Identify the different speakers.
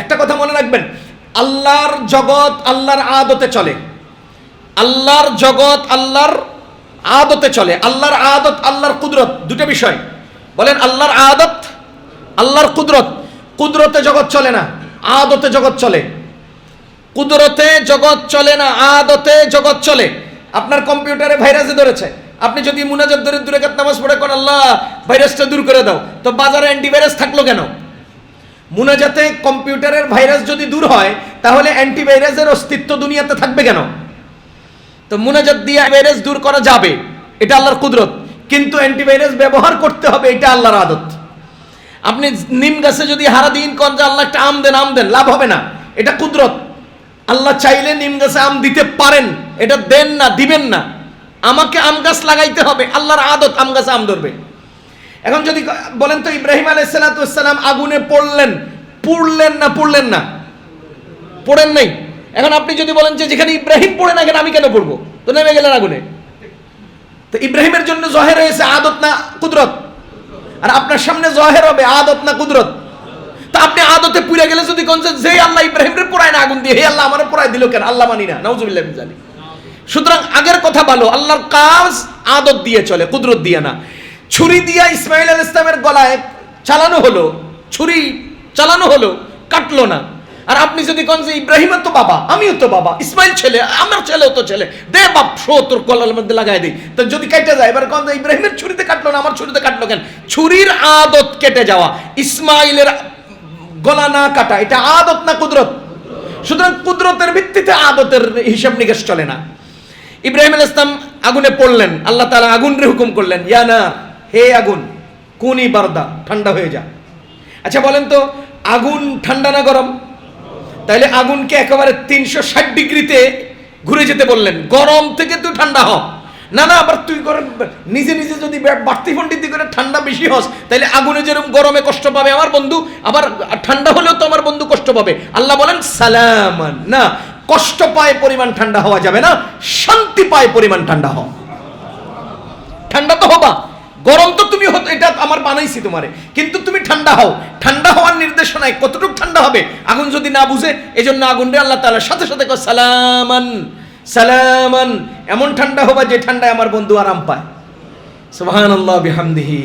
Speaker 1: একটা কথা মনে রাখবেন, আল্লাহর জগৎ আল্লাহর আদতে চলে। আল্লাহর জগৎ আল্লাহর আদতে চলে। আল্লাহর আদত আল্লাহর কুদরত, দুটো বিষয়। বলেন আল্লাহর আদত, আল্লাহর কুদরত। কুদরতে জগৎ চলে না, আদতে জগৎ চলে। কুদরতে জগৎ চলে না, আদতে জগৎ চলে। আপনার কম্পিউটারে ভাইরাসে ধরেছে, আপনি যদি মুনাজাত ধরে দূরে কাত নামাজ পড়ে কোন আল্লাহ ভাইরাসটা দূর করে দাও, তো বাজারে অ্যান্টিভাইরাস থাকলো কেন? মুনাজাতে কম্পিউটারের ভাইরাস যদি দূর হয়, তাহলে অ্যান্টিভাইরাসের অস্তিত্ব দুনিয়াতে থাকবে কেন? তো মুনাজাত দিয়ে ভাইরাস দূর করা যাবে, এটা আল্লাহর কুদরত, কিন্তু অ্যান্টিভাইরাস ব্যবহার করতে হবে, এটা আল্লাহর আদত। আপনি নিম গাছে যদি হারা দিন কোন যে আল্লাহ একটা আম দেন, আম দেন, লাভ হবে না, এটা কুদরত। আল্লাহ চাইলে নিম গাছে আম দিতে পারেন, এটা দেন না, দিবেন না। আমাকে আম গাছ লাগাইতে হবে, আল্লাহর আদত, আম গাছে আম ধরবে। এখন যদি বলেন তো ইব্রাহিম আলাইহিস সালাম আগুনে পড়লেন, পুড়লেন না পুড়লেন না? পড়েন নাই। এখন আপনি যদি বলেন যে যেখানে ইব্রাহিম পড়ে না, কেন আমি কেন পড়বো? তো নেমে গেলেন আগুনে। তো ইব্রাহিমের জন্য জহের হয়েছে আদত না কুদরত? আর আপনার সামনে জহের হবে আদত না কুদরত? তো আপনি আদতে পুড়ে গেলে যদি কোন যে আল্লাহ ইব্রাহিমরে পোড়ায় না আগুন দিয়ে, হে আল্লাহ আমারে পোড়ায় দিল কেন? আল্লাহ মানি না, নাউজুবিল্লাহ মিন যালিক। সুতরাং আগের কথা ভালো, আল্লাহর কাজ আদত দিয়ে চলে, কুদরত দিয়ে না। ছুরি দিয়া ইসমাইল আলাইহিস সালামের গলায় চালানো হলো, ছুরি চালানো হলো, কাটলো না। আর আপনি যদি কোন যে ইব্রাহিমের তো বাবা, আমিও তো বাবা, ইসমাইল ছেলে, আমার ছেলেও তো ছেলে, দে বাপ শো তোর গলার মধ্যে লাগাই দেই, তো যদি কেটে যায়, এবার কোন যে ইব্রাহিমের ছুরিতে কাটলো না, আমার ছুরিতে কাটলো কেন? ছুরির আদত কেটে যাওয়া, ইসমাইলের গলা না কাটা, এটা আদত না কুদরত? সুতরাং কুদরতের ভিত্তিতে আদতের হিসাব নিকাশ চলে না। ইব্রাহিম আলাইহিস সালাম আগুনে পড়লেন, আল্লাহ তাআলা আগুনরে হুকুম করলেন, ইয়া না, হে আগুন, কুনি বারদা, ঠান্ডা হয়ে যা। আচ্ছা বলেন তো, আগুন ঠান্ডা না গরম? তাইলে আগুনকে একেবারে 360 ডিগ্রিতে ঘুরে যেতে বললেন, গরম থেকে তুই ঠান্ডা হ। না না, আবার তুই করে নিজে নিজে যদি বাড়তি পণ্ডিতি করে ঠান্ডা বেশি হস, তাইলে আগুনে যেরকম গরমে কষ্ট পাবে আমার বন্ধু, আবার ঠান্ডা হলেও তো আমার বন্ধু কষ্ট পাবে। আল্লাহ বলেন সালামান, না, কষ্ট পায় পরিমাণ ঠান্ডা হওয়া যাবে না, শান্তি পায় পরিমাণ ঠান্ডা হও। ঠান্ডা তো হবা, গরম তো তুমি হতো, এটা আমার বানাইছি তোমারে, কিন্তু তুমি ঠান্ডা হও। ঠান্ডা হওয়ার নির্দেশনায় কতটুকু ঠান্ডা হবে আগুন যদি না বুঝে, এজন্য আগুন রে আল্লাহ তাআলা সাথে সাথে কয় সালামান সালামান, এমন ঠান্ডা হবা যে ঠান্ডায় আমার বন্ধু আরাম পায়। সুবহানাল্লাহ বিহামদিহি।